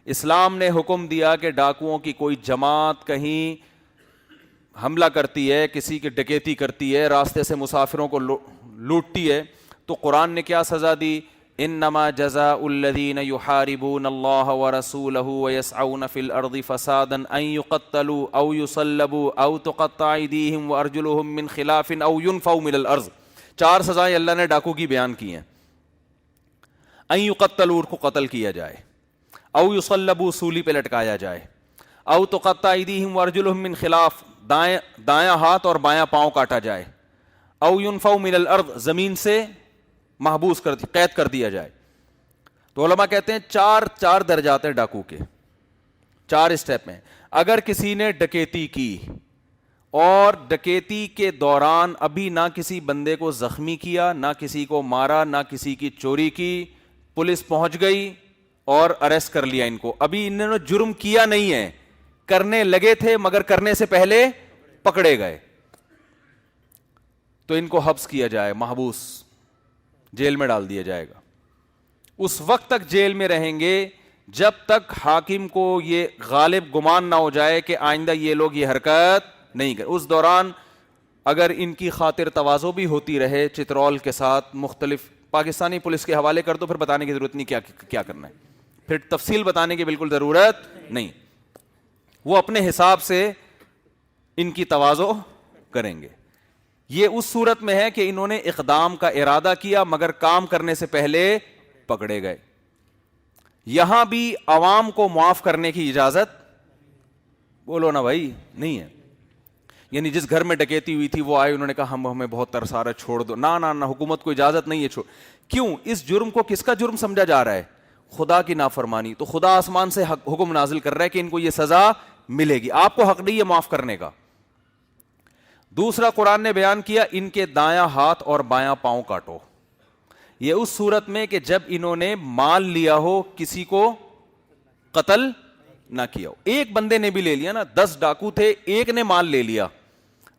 اسلام نے حکم دیا کہ ڈاکوؤں کی کوئی جماعت کہیں حملہ کرتی ہے، کسی کی ڈکیتی کرتی ہے، راستے سے مسافروں کو لوٹتی ہے، تو قرآن نے کیا سزا دی؟ انما جزاء الذین یحاربون اللہ ورسولہ ویسعون فی الارض فسادا ان یقتلوا او یصلبوا او تقطع ایدیہم وارجلہم من خلاف او ینفوا من الارض۔ 4 سزائیں اللہ نے ڈاکو کی بیان کی ہیں۔ ان یقتلوا، کو قتل کیا جائے، او یصلبوا، سولی پہ لٹکایا جائے، او تقطع ایدیہم وارجلہم من خلاف، دایاں ہاتھ اور بایاں پاؤں کاٹا جائے، او ینفوا من الارض، زمین سے محبوس قید کر دیا جائے۔ تو علماء کہتے ہیں چار درجات ہیں ڈاکو کے، 4 اسٹیپ ہیں۔ اگر کسی نے ڈکیتی کی اور ڈکیتی کے دوران ابھی نہ کسی بندے کو زخمی کیا، نہ کسی کو مارا، نہ کسی کی چوری کی، پولیس پہنچ گئی اور اریسٹ کر لیا ان کو، ابھی انہوں نے جرم کیا نہیں ہے، کرنے لگے تھے مگر کرنے سے پہلے پکڑے گئے، تو ان کو حبس کیا جائے، محبوس، جیل میں ڈال دیا جائے گا۔ اس وقت تک جیل میں رہیں گے جب تک حاکم کو یہ غالب گمان نہ ہو جائے کہ آئندہ یہ لوگ یہ حرکت نہیں کریں۔ اس دوران اگر ان کی خاطر تواضع بھی ہوتی رہے چترول کے ساتھ، مختلف پاکستانی پولیس کے حوالے کر دو، پھر بتانے کی ضرورت نہیں کیا کرنا ہے، پھر تفصیل بتانے کی بالکل ضرورت نہیں، وہ اپنے حساب سے ان کی تواضع کریں گے۔ یہ اس صورت میں ہے کہ انہوں نے اقدام کا ارادہ کیا مگر کام کرنے سے پہلے پکڑے گئے۔ یہاں بھی عوام کو معاف کرنے کی اجازت، بولو نا بھائی، نہیں ہے۔ یعنی جس گھر میں ڈکیتی ہوئی تھی وہ آئے، انہوں نے کہا ہمیں بہت ترس آ رہا ہے، چھوڑ دو، نہ، حکومت کو اجازت نہیں ہے چھوڑ۔ کیوں؟ اس جرم کو کس کا جرم سمجھا جا رہا ہے؟ خدا کی نافرمانی۔ تو خدا آسمان سے حکم نازل کر رہا ہے کہ ان کو یہ سزا ملے گی، آپ کو حق نہیں ہے معاف کرنے کا۔ دوسرا قرآن نے بیان کیا ان کے دایاں ہاتھ اور بایاں پاؤں کاٹو۔ یہ اس صورت میں کہ جب انہوں نے مال لیا ہو، کسی کو قتل نہ کیا ہو۔ ایک بندے نے بھی لے لیا نا، 10 ڈاکو تھے، ایک نے مال لے لیا،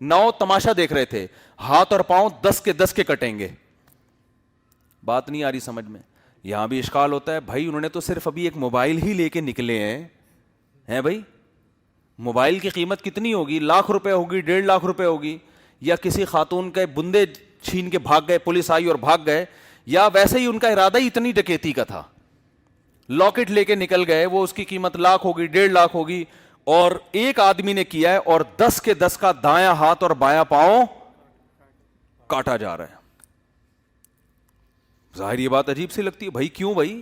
9 تماشا دیکھ رہے تھے، ہاتھ اور پاؤں 10 کے کٹیں گے۔ بات نہیں آ رہی سمجھ میں؟ یہاں بھی اشکال ہوتا ہے، بھائی انہوں نے تو صرف ابھی ایک موبائل ہی لے کے نکلے ہیں بھائی، موبائل کی قیمت کتنی ہوگی؟ لاکھ روپے ہوگی، 1.5 لاکھ روپے ہوگی، یا کسی خاتون کے بندے چھین کے بھاگ گئے، پولیس آئی اور بھاگ گئے، یا ویسے ہی ان کا ارادہ ہی اتنی ڈکیتی کا تھا، لاکٹ لے کے نکل گئے، وہ اس کی قیمت لاکھ ہوگی، 1.5 لاکھ ہوگی، اور ایک آدمی نے کیا ہے اور 10 کے 10 کا دایاں ہاتھ اور بایاں پاؤں کاٹا جا رہا ہے۔ ظاہر یہ بات عجیب سی لگتی ہے، بھائی کیوں؟ بھائی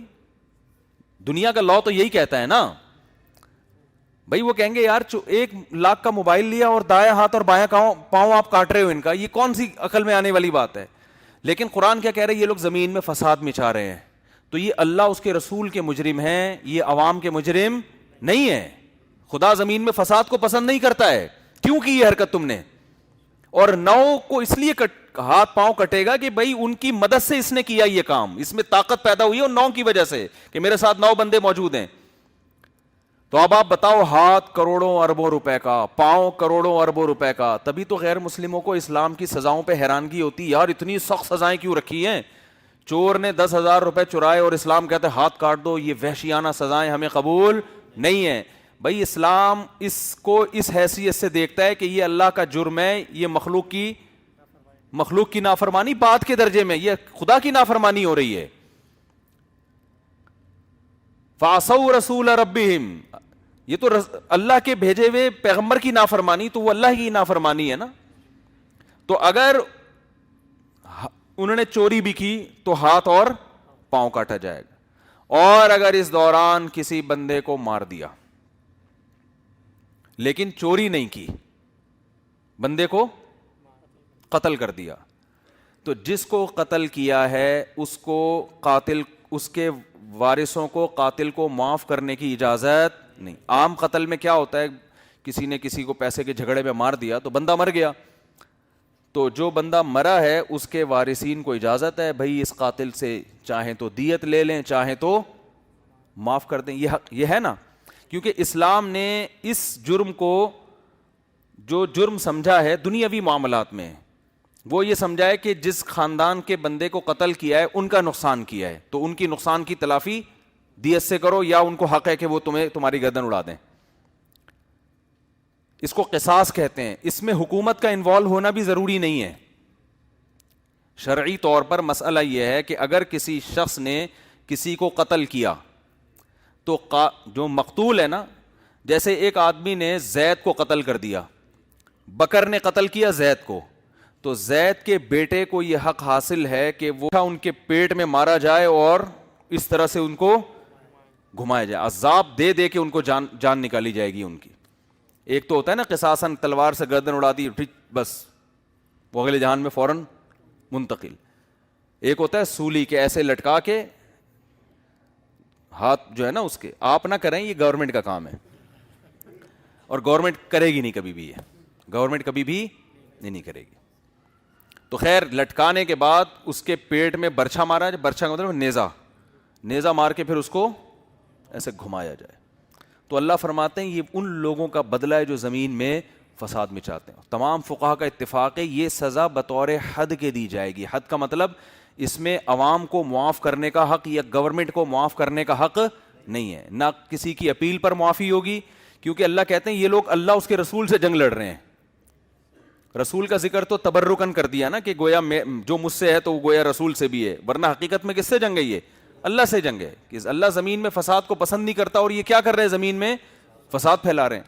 دنیا کا لاء تو یہی کہتا ہے نا بھائی، وہ کہیں گے یار 1 لاکھ کا موبائل لیا اور دایاں ہاتھ اور بایاں پاؤں آپ کاٹ رہے ہو ان کا، یہ کون سی عقل میں آنے والی بات ہے؟ لیکن قرآن کیا کہہ رہے ہیں؟ یہ لوگ زمین میں فساد مچا رہے ہیں، تو یہ اللہ اس کے رسول کے مجرم ہیں، یہ عوام کے مجرم نہیں ہے۔ خدا زمین میں فساد کو پسند نہیں کرتا ہے، کیوں کی یہ حرکت تم نے؟ اور 9 کو اس لیے ہاتھ پاؤں کٹے گا کہ بھائی ان کی مدد سے اس نے کیا یہ کام، اس میں طاقت پیدا ہوئی ہے، اور 9 کی وجہ سے کہ میرے ساتھ 9 بندے موجود ہیں۔ تو اب آپ بتاؤ، ہاتھ کروڑوں اربوں روپے کا، پاؤں کروڑوں اربوں روپے کا، تبھی تو غیر مسلموں کو اسلام کی سزاؤں پہ حیرانگی ہوتی، یار اتنی سخت سزائیں کیوں رکھی ہیں؟ چور نے 10,000 روپے چرائے اور اسلام کہتے ہیں ہاتھ کاٹ دو، یہ وحشیانہ سزائیں ہمیں قبول نہیں ہیں۔ بھائی اسلام اس کو اس حیثیت سے دیکھتا ہے کہ یہ اللہ کا جرم ہے، یہ مخلوق کی نافرمانی بات کے درجے میں، یہ خدا کی نافرمانی ہو رہی ہے۔ فَعَصَوْا رَسُولَ رَبِّهِمْ، یہ تو اللہ کے بھیجے ہوئے پیغمبر کی نافرمانی، تو وہ اللہ کی نافرمانی ہے نا۔ تو اگر انہوں نے چوری بھی کی تو ہاتھ اور پاؤں کاٹا جائے گا، اور اگر اس دوران کسی بندے کو مار دیا لیکن چوری نہیں کی، بندے کو قتل کر دیا، تو جس کو قتل کیا ہے اس کو قاتل، اس کے وارثوں کو قاتل کو معاف کرنے کی اجازت نہیں۔ عام قتل میں کیا ہوتا ہے، کسی نے کسی کو پیسے کے جھگڑے میں مار دیا تو بندہ مر گیا، تو جو بندہ مرا ہے اس کے وارثین کو اجازت ہے بھائی اس قاتل سے چاہیں تو دیت لے لیں، چاہیں تو معاف کر دیں، یہ ہے نا۔ کیونکہ اسلام نے اس جرم کو جو جرم سمجھا ہے دنیاوی معاملات میں، وہ یہ سمجھائے کہ جس خاندان کے بندے کو قتل کیا ہے ان کا نقصان کیا ہے تو ان کی نقصان کی تلافی دیت سے کرو، یا ان کو حق ہے کہ وہ تمہاری گردن اڑا دیں. اس کو قصاص کہتے ہیں. اس میں حکومت کا انوالو ہونا بھی ضروری نہیں ہے. شرعی طور پر مسئلہ یہ ہے کہ اگر کسی شخص نے کسی کو قتل کیا تو جو مقتول ہے نا، جیسے ایک آدمی نے زید کو قتل کر دیا، بکر نے قتل کیا زید کو، تو زید کے بیٹے کو یہ حق حاصل ہے کہ وہ ان کے پیٹ میں مارا جائے اور اس طرح سے ان کو گھمایا جائے، عذاب دے دے کے ان کو جان نکالی جائے گی ان کی. ایک تو ہوتا ہے نا قصاصاً تلوار سے گردن اڑا دی بس وہ اگلے جہان میں فوراً منتقل. ایک ہوتا ہے سولی کے ایسے لٹکا کے ہاتھ جو ہے نا اس کے، آپ نہ کریں، یہ گورنمنٹ کا کام ہے اور گورنمنٹ کرے گی نہیں کبھی بھی، یہ گورنمنٹ کبھی بھی نہیں کرے گی. تو خیر لٹکانے کے بعد اس کے پیٹ میں برچھا مارا جائے، برچھا کا مطلب نیزہ مار کے پھر اس کو ایسے گھمایا جائے. تو اللہ فرماتے ہیں یہ ان لوگوں کا بدلہ ہے جو زمین میں فساد مچاتے ہیں. تمام فقہا کا اتفاق ہے یہ سزا بطور حد کے دی جائے گی. حد کا مطلب اس میں عوام کو معاف کرنے کا حق یا گورنمنٹ کو معاف کرنے کا حق نہیں ہے، نہ کسی کی اپیل پر معافی ہوگی، کیونکہ اللہ کہتے ہیں یہ لوگ اللہ اس کے رسول سے جنگ لڑ رہے ہیں. رسول کا ذکر تو تبرکن کر دیا نا کہ گویا جو مجھ سے ہے تو گویا رسول سے بھی ہے، ورنہ حقیقت میں کس سے جنگ ہے؟ یہ اللہ سے جنگ ہے کہ اللہ زمین میں فساد کو پسند نہیں کرتا اور یہ کیا کر رہے ہیں؟ زمین میں فساد پھیلا رہے ہیں.